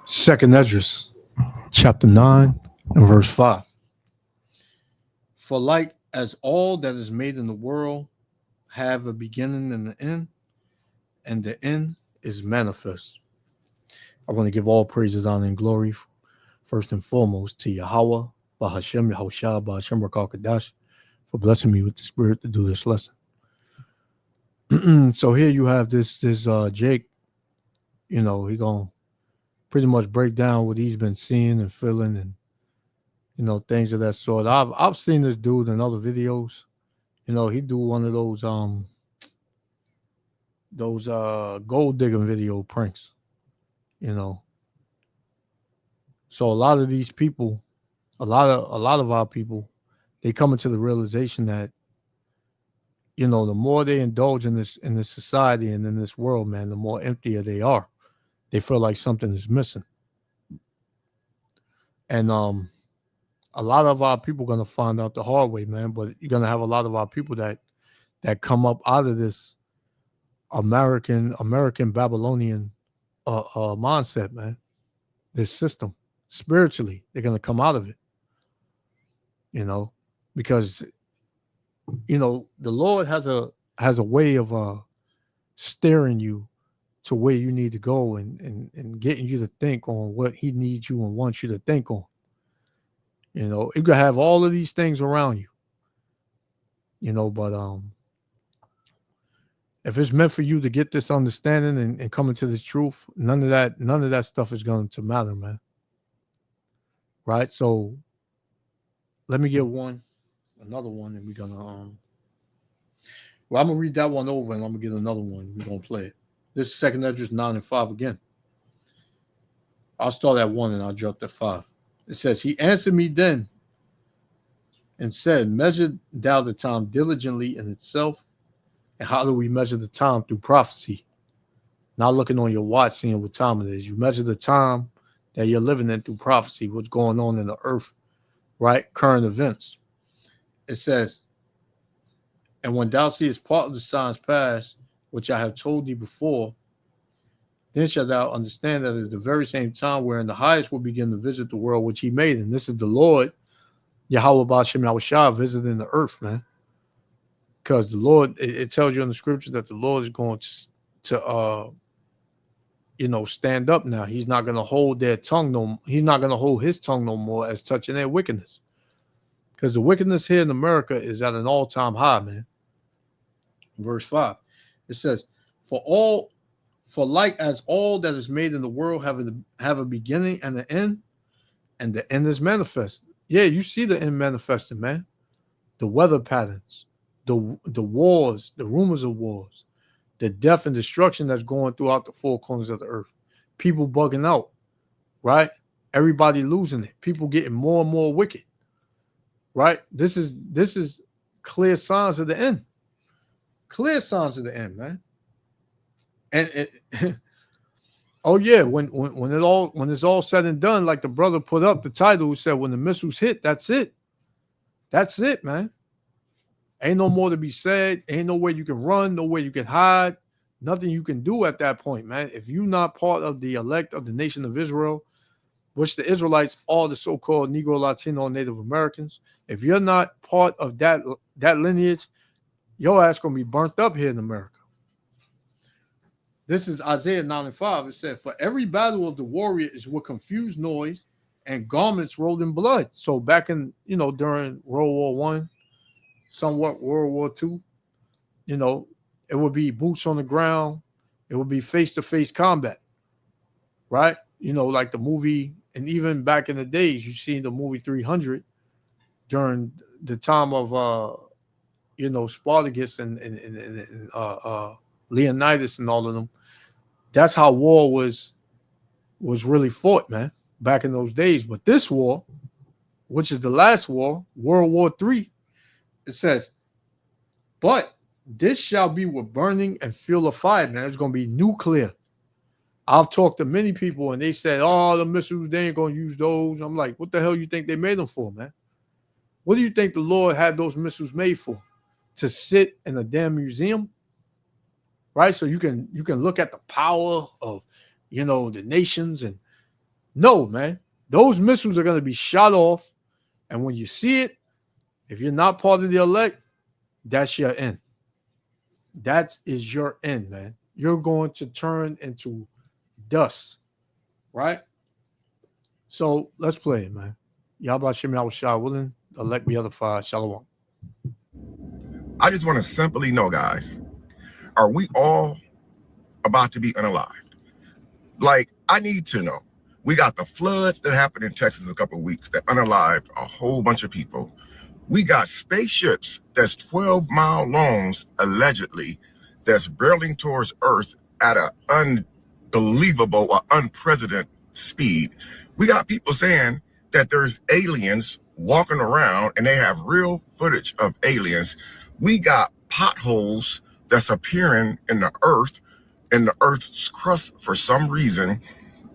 Second Esdras, chapter 9 and verse 5. For like as all that is made in the world have a beginning and the end is manifest. I want to give all praises, honor, and glory first and foremost to Yahweh, Bahashem, Yahushua, Bahashem, Rakakadash, for blessing me with the spirit to do this lesson. So here you have this Jake, he gonna pretty much break down what he's been seeing and feeling and things of that sort. I've seen this dude in other videos. He do one of those gold digging video pranks. So a lot of these people, a lot of our people, they come into the realization that the more they indulge in this society and in this world, man, the more emptier they are. They feel like something is missing. And a lot of our people are gonna find out the hard way, man. But you're gonna have a lot of our people that come up out of this American Babylonian mindset, man. This system, spiritually, they're gonna come out of it. Because the Lord has a way of steering you to where you need to go and getting you to think on what He needs you and wants you to think on. You could have all of these things around you, but if it's meant for you to get this understanding and come into this truth, none of that stuff is going to matter, man. Right? So let me get another one, and we're gonna I'm gonna read that one over and I'm gonna get another one. We're gonna play it. This is Second Esdras 9 and 5 again. I'll start at 1 and I'll jump to 5. It says, He answered me then and said, Measure thou the time diligently in itself. And how do we measure the time? Through prophecy. Not looking on your watch, seeing what time it is. You measure the time that you're living in through prophecy, what's going on in the earth, right? Current events. It says, And when thou seest part of the signs past, which I have told thee before, then shalt thou understand that it is the very same time wherein the highest will begin to visit the world which He made. And this is the Lord, Yahweh Ba'ashem Yahushua, visiting the earth, man. Because the Lord, it tells you in the scriptures that the Lord is going to stand up now. He's not going to hold their tongue He's not going to hold His tongue no more as touching their wickedness. Because the wickedness here in America is at an all-time high, man. Verse 5, it says, For like as all that is made in the world have a beginning and an end, and the end is manifest. Yeah, you see the end manifesting, man. The weather patterns, the wars, the rumors of wars, the death and destruction that's going throughout the four corners of the earth. People bugging out, right? Everybody losing it. People getting more and more wicked, right? This is clear signs of the end. Clear signs of the end, man. And oh yeah, when it's all said and done, like the brother put up the title who said, when the missiles hit, that's it. That's it, man. Ain't no more to be said. Ain't nowhere you can run, nowhere you can hide, nothing you can do at that point, man. If you're not part of the elect of the nation of Israel, which the Israelites are the so-called Negro, Latino, Native Americans, if you're not part of that lineage, your ass gonna be burnt up here in America. This is Isaiah 9 and 5. It said, For every battle of the warrior is with confused noise and garments rolled in blood. So back in, during World War I, somewhat World War II, it would be boots on the ground. It would be face-to-face combat, right? Like the movie, and even back in the days, you seen the movie 300 during the time of, Spartacus and Leonidas and all of them. That's how war was really fought, man, back in those days. But this war, which is the last war, World War III, it says, but this shall be with burning and fuel of fire, man. It's going to be nuclear. I've talked to many people, and they said, oh, the missiles, they ain't going to use those. I'm like, what the hell you think they made them for, man? What do you think the Lord had those missiles made for? To sit in a damn museum? Right, so you can look at the power of, the nations and No, man. Those missiles are going to be shot off. And when you see it, if you're not part of the elect, that's your end. That is your end, man. You're going to turn into dust, right? So let's play it, man. Yahba Shem Yahweh Shah willing, elect the other five. Shalom. I just want to simply know, guys, are we all about to be unalived? Like, I need to know. We got the floods that happened in Texas a couple of weeks that unalived a whole bunch of people. We got spaceships that's 12-mile longs, allegedly, that's barreling towards Earth at an unbelievable or unprecedented speed. We got people saying that there's aliens walking around and they have real footage of aliens. We got potholes that's appearing in the Earth's crust for some reason.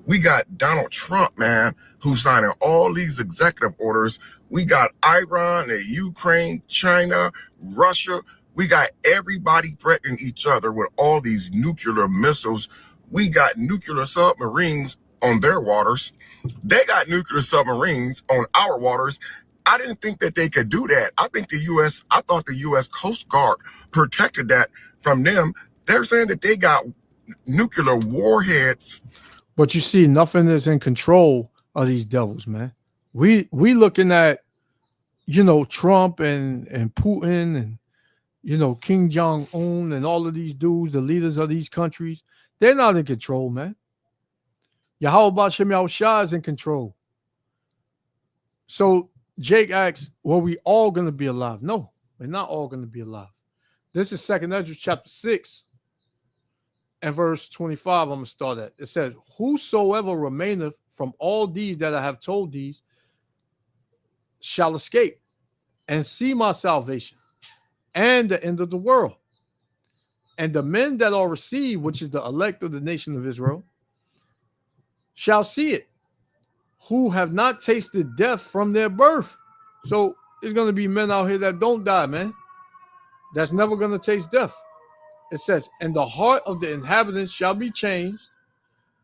We got Donald Trump, man, who's signing all these executive orders. We got Iran and Ukraine, China, Russia. We got everybody threatening each other with all these nuclear missiles. We got nuclear submarines on their waters. They got nuclear submarines on our waters. I didn't think that they could do that. I thought the U.S. Coast Guard protected that from them. They're saying that they got nuclear warheads. But you see, nothing is in control of these devils, man. We looking at, Trump and Putin and, Kim Jong-un and all of these dudes, the leaders of these countries. They're not in control, man. Yahweh Shem Yahweh Shah is in control. So Jake asks, were we all going to be alive? No, we're not all going to be alive. This is 2 Ezra chapter 6 and verse 25. I'm going to start at. It says, whosoever remaineth from all these that I have told these shall escape and see my salvation and the end of the world. And the men that are received, which is the elect of the nation of Israel, shall see it, who have not tasted death from their birth. So there's going to be men out here that don't die, man. That's never going to taste death. It says, and the heart of the inhabitants shall be changed,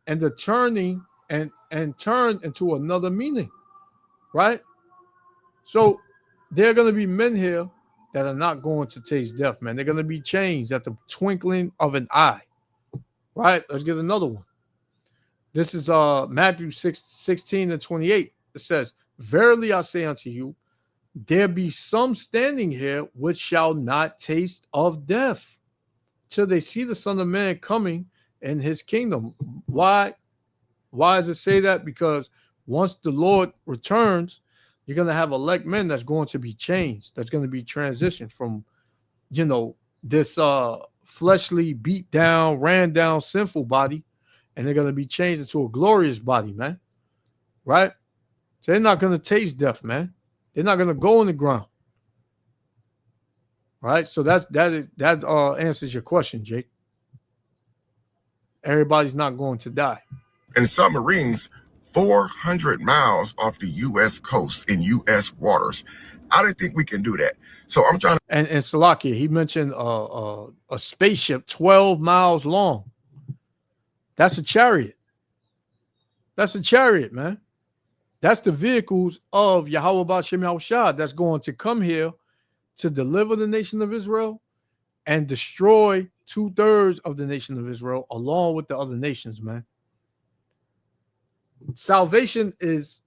and the turning and turn into another meaning, right? So there are going to be men here that are not going to taste death, man. They're going to be changed at the twinkling of an eye, right? Let's get another one. This is Matthew 16 and 28. It says, verily I say unto you, there be some standing here which shall not taste of death till they see the Son of Man coming in his kingdom. Why? Why does it say that? Because once the Lord returns, you're going to have elect men that's going to be changed. That's going to be transitioned from, this fleshly, beat down, ran down, sinful body. And they're going to be changed into a glorious body, man. Right? So they're not going to taste death, man. They're not going to go in the ground. Right? So that answers your question, Jake. Everybody's not going to die. And submarines 400 miles off the U.S. coast in U.S. waters. I didn't think we can do that. So I'm trying to... And Salakia, he mentioned a spaceship 12 miles long. That's a chariot. That's a chariot, man. That's the vehicles of Yahweh B'Shem Yahweh Shah that's going to come here to deliver the nation of Israel and destroy 2/3 of the nation of Israel along with the other nations, man. Salvation is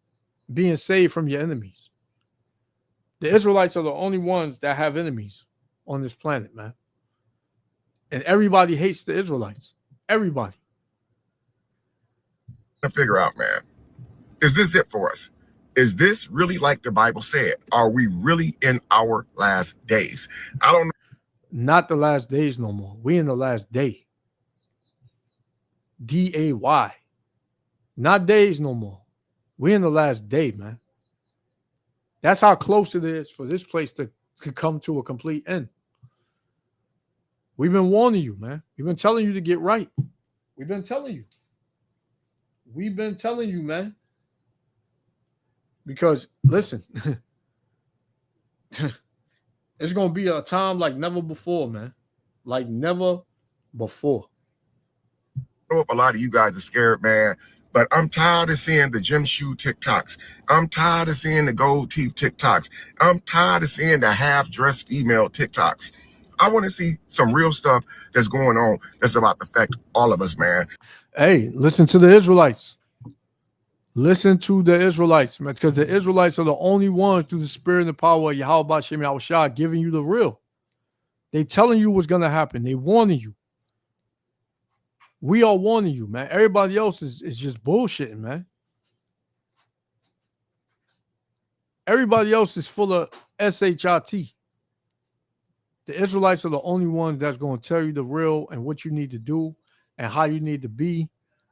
being saved from your enemies. The Israelites are the only ones that have enemies on this planet, man. And everybody hates the Israelites. Everybody. To figure out, man, is this it for us? Is this really like the Bible said? Are we really in our last days? I don't know. Not the last days no more. We in the last day. D-A-Y. Not days no more. We in the last day, man. That's how close it is for this place to come to a complete end. We've been warning you, man. We've been telling you to get right. We've been telling you. We've been telling you, man. Because, listen, it's going to be a time like never before, man. Like never before. I know if a lot of you guys are scared, man. But I'm tired of seeing the gym shoe TikToks. I'm tired of seeing the gold teeth TikToks. I'm tired of seeing the half-dressed female TikToks. I want to see some real stuff that's going on that's about to affect all of us, man. Hey, listen to the Israelites. Listen to the Israelites, man, because the Israelites are the only ones through the spirit and the power of Yahweh Bashem Yahushua giving you the real. They telling you what's going to happen. They warning you. We are warning you, man. Everybody else is just bullshitting, man. Everybody else is full of SHIT. The Israelites are the only ones that's going to tell you the real and what you need to do and how you need to be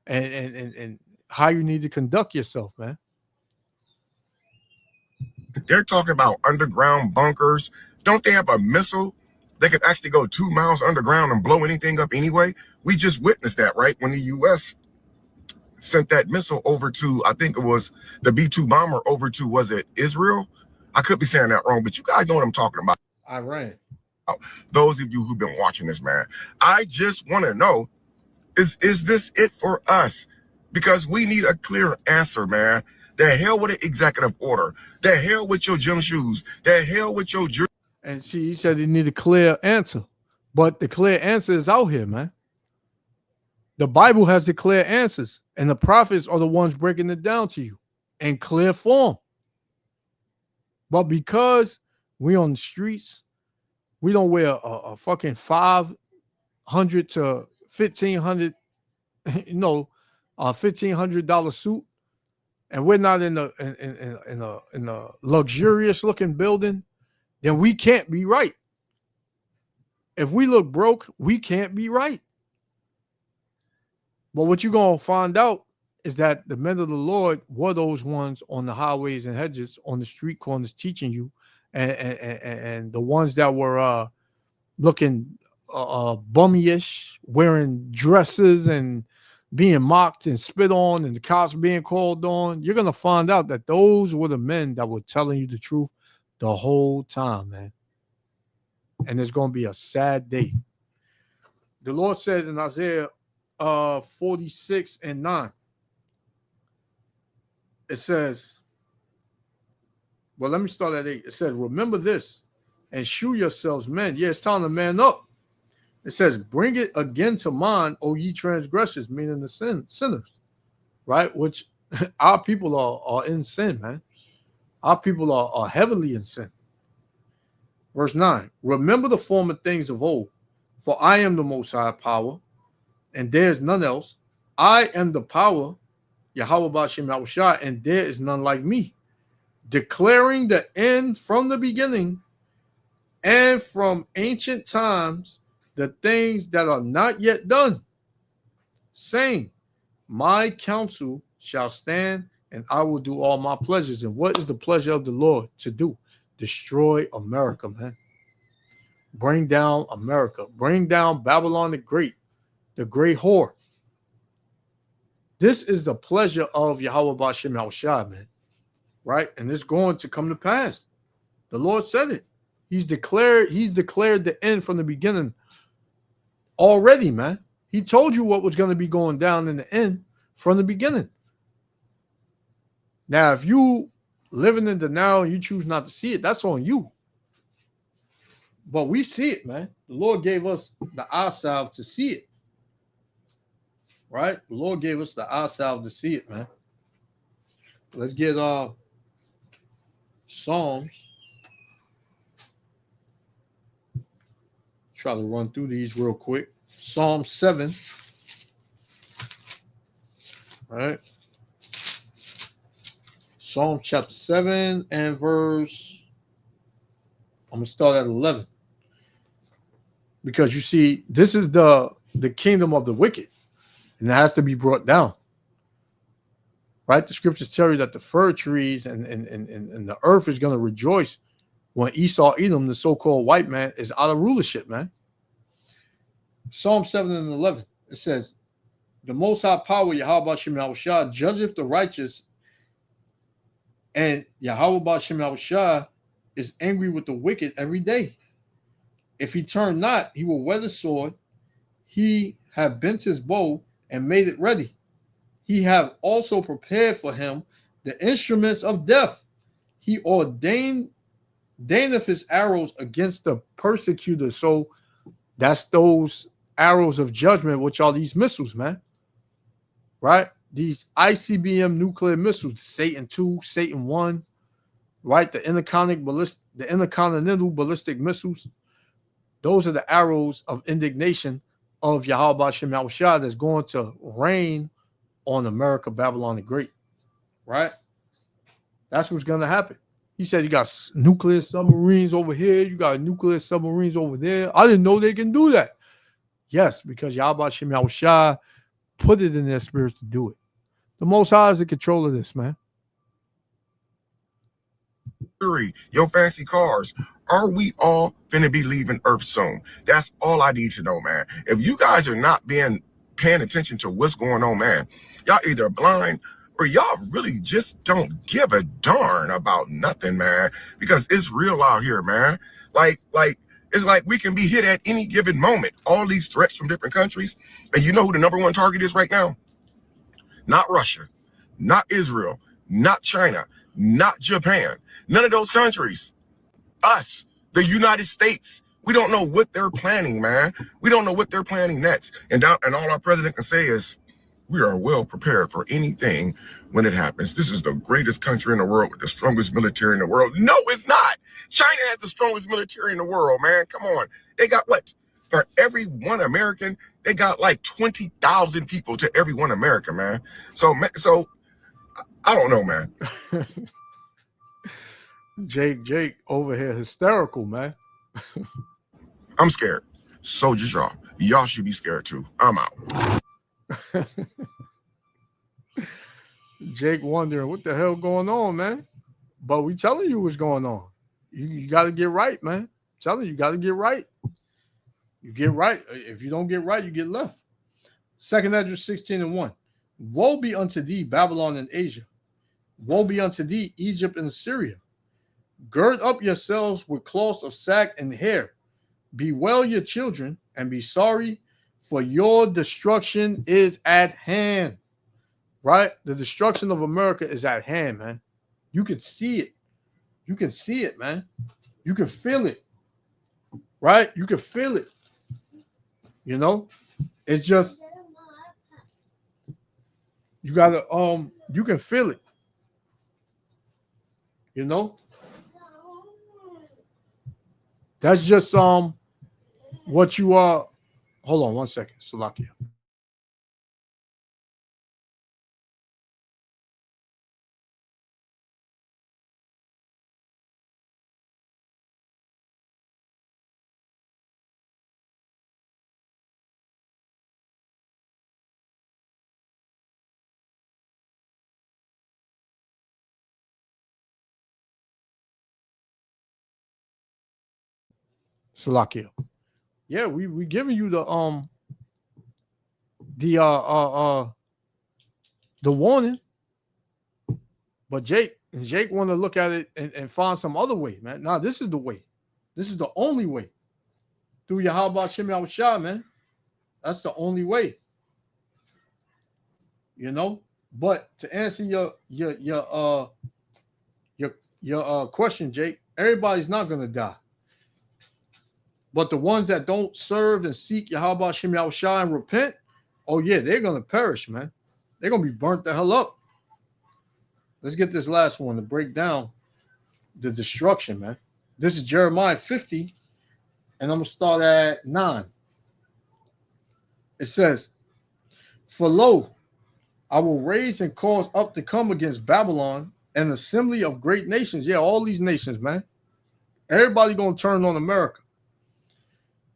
and how you need to conduct yourself, man. They're talking about underground bunkers. Don't they have a missile that could actually go 2 miles underground and blow anything up anyway? We just witnessed that, right? When the U.S. sent that missile over to, I think it was the B-2 bomber over to, was it Israel? I could be saying that wrong, but you guys know what I'm talking about. Iran. Those of you who've been watching this, man, I just want to know, is this it for us? Because we need a clear answer, man. The hell with the executive order. The hell with your gym shoes. The hell with your jersey. And see, he said he need a clear answer. But the clear answer is out here, man. The Bible has the clear answers, and the prophets are the ones breaking it down to you in clear form. But because we on the streets, we don't wear a fucking $500 to $1,500, $1,500 suit, and we're not in a luxurious looking building, then we can't be right. If we look broke, we can't be right. But what you're going to find out is that the men of the Lord were those ones on the highways and hedges, on the street corners teaching you, and the ones that were looking bummyish, wearing dresses and being mocked and spit on and the cops being called on, you're going to find out that those were the men that were telling you the truth the whole time, man. And it's going to be a sad day. The Lord said in Isaiah 46:9, it says, well, let me start at 8. It says, remember this and shew yourselves men. Yeah, it's time to man up. It says, bring it again to mind, O ye transgressors, meaning the sinners, right? Which our people are in sin, man. Our people are heavily in sin. Verse 9, remember the former things of old, for I am the most high power, and there is none else. I am the power, Yahweh Bashem Yahushua, and there is none like me, declaring the end from the beginning and from ancient times, the things that are not yet done, saying, my counsel shall stand, and I will do all my pleasures. And what is the pleasure of the Lord to do? Destroy America, man. Bring down America. Bring down Babylon the Great whore. This is the pleasure of Yahweh Bashem Yahushua, man. Right? And it's going to come to pass. The Lord said it. He's declared the end from the beginning already, man. He told you what was going to be going down in the end from the beginning. Now, if you living in denial and you choose not to see it, that's on you. But we see it, man. The Lord gave us the eye salve to see it. Right? The Lord gave us the eye salve to see it, man. Let's get Psalms. Try to run through these real quick. Psalm 7. All right. Psalm chapter 7 and verse, I'm going to start at 11. Because you see, this is the kingdom of the wicked, and it has to be brought down. Right? The scriptures tell you that the fir trees and the earth is going to rejoice when Esau, Edom, the so-called white man, is out of rulership, man. Psalm 7 and 11, it says, the Most High Power, Yahweh Bashem Yahushua, judgeth the righteous, and Yahweh Bashem Yahushua is angry with the wicked every day. If he turn not, he will wear the sword. He have bent his bow and made it ready. he have also prepared for him the instruments of death. He ordaineth his arrows against the persecutors. So that's those arrows of judgment, which are these missiles, man. Right? These ICBM nuclear missiles, Satan 2, Satan 1, right? The intercontinental ballistic missiles. Those are the arrows of indignation of Yahweh Shem Shah that's going to rain on America, Babylon the Great. Right? That's what's going to happen. He said you got nuclear submarines over here. You got nuclear submarines over there. I didn't know they can do that. Yes, because Yahweh Shem Shah put it in their spirits to do it. The Most High is in control of this, man. Your fancy cars. Are we all finna be leaving Earth soon? That's all I need to know, man. If you guys are not paying attention to what's going on, man, y'all either blind or y'all really just don't give a darn about nothing, man. Because it's real out here, man. Like it's like we can be hit at any given moment. All these threats from different countries, and you know who the #1 target is right now? Not Russia, not Israel, not China, not Japan. None of those countries. Us, the United States. We don't know what they're planning, man. We don't know what they're planning next. And all our president can say is, we are well prepared for anything when it happens. This is the greatest country in the world with the strongest military in the world. No, it's not. China has the strongest military in the world, man. Come on. They got what? For every one American, they got like 20,000 people to every one American, man. So I don't know, man. Jake over here hysterical, man. I'm scared. So just y'all. Y'all should be scared too. I'm out. Jake wondering what the hell going on, man. But we telling you what's going on. You got to get right, man. I'm telling you, got to get right. You get right. If you don't get right, you get left. 2nd Ezra 16:1. Woe be unto thee, Babylon and Asia. Woe be unto thee, Egypt and Assyria. Gird up yourselves with cloths of sack and hair. Bewail your children and be sorry, for your destruction is at hand. Right? The destruction of America is at hand, man. You can see it. You can see it, man. You can feel it. Right? You can feel it. You know? It's just you gotta you can feel it. You know? That's just what you are. Hold on 1 second, Salakia. Salakia. Yeah, we giving you the warning. But Jake want to look at it and find some other way, man. Nah, this is the way. This is the only way. Through Yahweh Shem Shah, man. That's the only way. You know? But to answer your question, Jake, everybody's not gonna die. But the ones that don't serve and seek Yahweh Shem Shah and repent, oh yeah, they're gonna perish, man. They're gonna be burnt the hell up. Let's get this last one to break down the destruction, man. This is Jeremiah 50, and I'm gonna start at 9. It says, "For lo, I will raise and cause up to come against Babylon an assembly of great nations." Yeah, all these nations, man. Everybody gonna turn on America.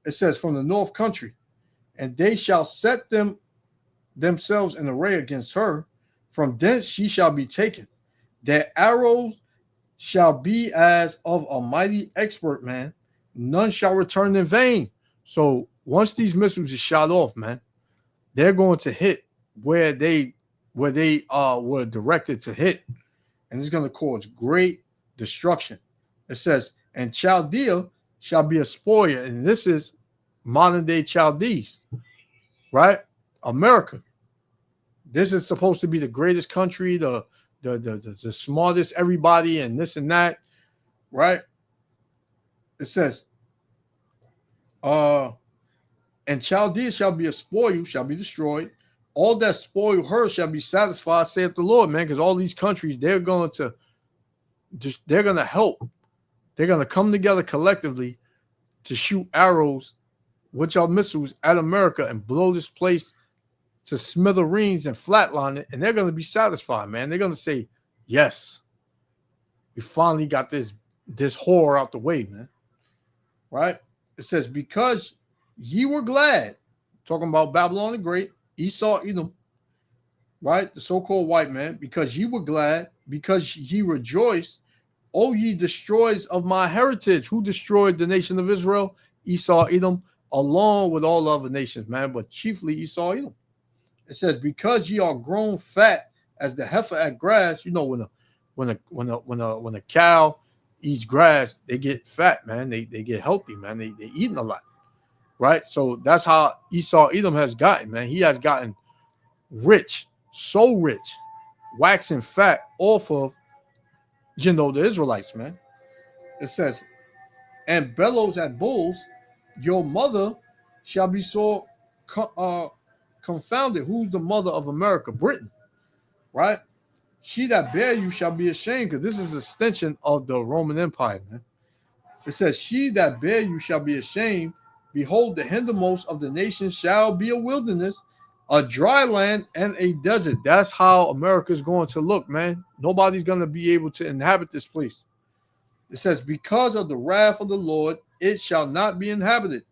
It says, "From the north country, and they shall set themselves in array against her. From thence she shall be taken. Their arrows shall be as of a mighty expert man. None shall return in vain." So once these missiles are shot off, man, they're going to hit where they were directed to hit, and it's going to cause great destruction. It says, "And Chaldea shall be a spoiler," and this is modern day Chaldees, right? America. this is supposed to be the greatest country, the smartest everybody, and this and that, right? It says, and Chaldea shall be a spoil, shall be destroyed. All that spoil her shall be satisfied, saith the Lord, man, because all these countries, they're going to help. They're going to come together collectively to shoot arrows, which are missiles, at America and blow this place to smithereens and flatline it, and they're going to be satisfied, man. They're going to say, yes, we finally got this horror out the way, man. Right? It says, because ye were glad, talking about Babylon the Great, Esau, Edom, right? The so-called white man, because ye were glad, because ye rejoiced, O ye destroyers of my heritage. Who destroyed the nation of Israel? Esau, Edom, along with all other nations, man, but chiefly Esau, Edom. It says, because ye are grown fat as the heifer at grass. You know, when a cow eats grass, they get fat, man. They get healthy, man. They eating a lot, right? So that's how Esau, Edom has gotten, man. He has gotten rich, so rich, waxing fat off of, the Israelites, man. It says, and bellows at bulls, your mother shall be so confounded. Who's the mother of America? Britain, right? She that bear you shall be ashamed, because this is an extension of the Roman Empire, man. It says, she that bear you shall be ashamed. Behold, the hindermost of the nations shall be a wilderness, a dry land, and a desert. That's how America is going to look, man. Nobody's going to be able to inhabit this place. It says, because of the wrath of the Lord, it shall not be inhabited,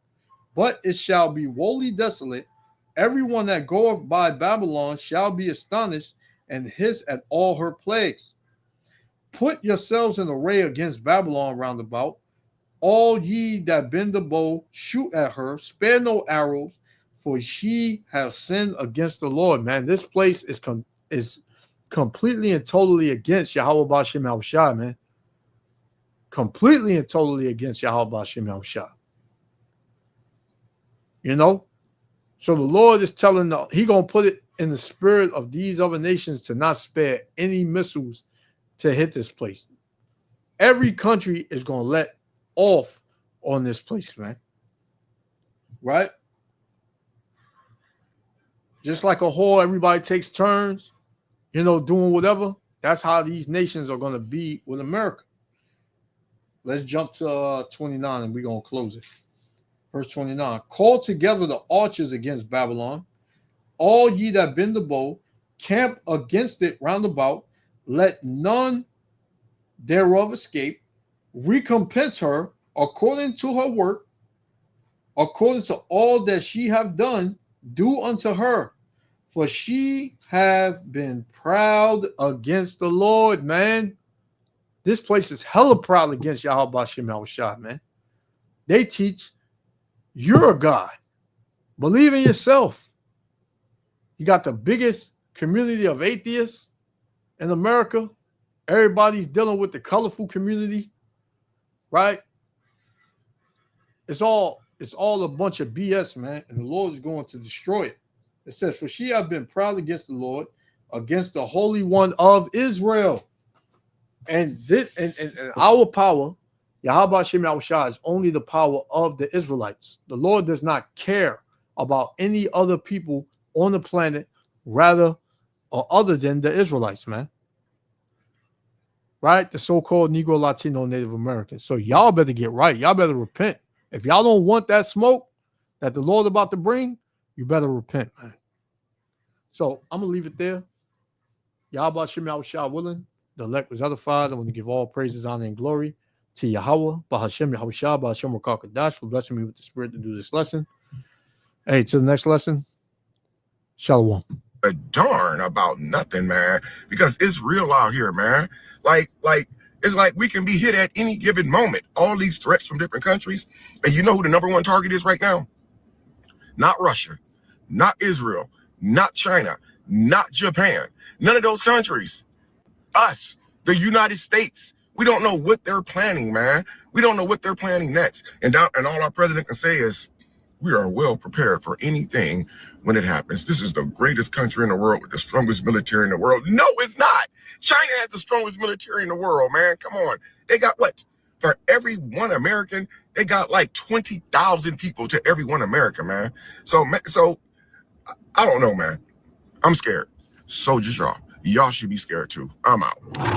but it shall be wholly desolate. Everyone that goeth by Babylon shall be astonished and hiss at all her plagues. Put yourselves in array against Babylon round about. All ye that bend the bow, shoot at her, spare no arrows, for she has sinned against the Lord. Man, this place is completely and totally against Yahweh B'Shem Yahushua, man. Completely and totally against Yahweh B'Shem Yahushua. So the Lord is telling he gonna put it in the spirit of these other nations to not spare any missiles to hit this place. Every country is gonna let off on this place, man. Right? Just like a whore, everybody takes turns, doing whatever. That's how these nations are gonna be with America. Let's jump to 29 and we're gonna close it. Verse 29. Call together the archers against Babylon, all ye that bend the bow, camp against it round about, let none thereof escape. Recompense her according to her work, according to all that she have done, do unto her, for she have been proud against the Lord, man. This place is hella proud against Yahweh B'Shem Yahushua, man. They teach you're a God. Believe in yourself. You got the biggest community of atheists in America. Everybody's dealing with the colorful community, right? It's all a bunch of BS, man, and the Lord is going to destroy it. It says, for she have been proud against the Lord, against the Holy One of Israel. And our power, Yahweh B'Shem Yahushua, is only the power of the Israelites. The Lord does not care about any other people on the planet, rather or other than the Israelites, man. Right? The so-called Negro, Latino, Native Americans. So y'all better get right. Y'all better repent. If y'all don't want that smoke that the Lord about to bring, you better repent, man. So I'm going to leave it there. Yahweh B'Shem Yahushua willing, the elect was edified. I want to give all praises, honor, and glory to Yahweh, B'Hashem Yahushua, B'Hashem Rakakadash, for blessing me with the spirit to do this lesson. Hey, to the next lesson. Shalom. A darn about nothing, man, because it's real out here, man. Like it's like we can be hit at any given moment. All these threats from different countries. And you know who the number one target is right now? Not Russia, not Israel, not China, not Japan. None of those countries. Us, the United States. We don't know what they're planning, man. We don't know what they're planning next. And all our president can say is, We are well prepared for anything when it happens. This is the greatest country in the world with the strongest military in the world. No, it's not. China has the strongest military in the world, man. Come on. They got what? For every one American, they got like 20,000 people to every one American, man. So I don't know, man. I'm scared. So just y'all. Y'all should be scared too. I'm out.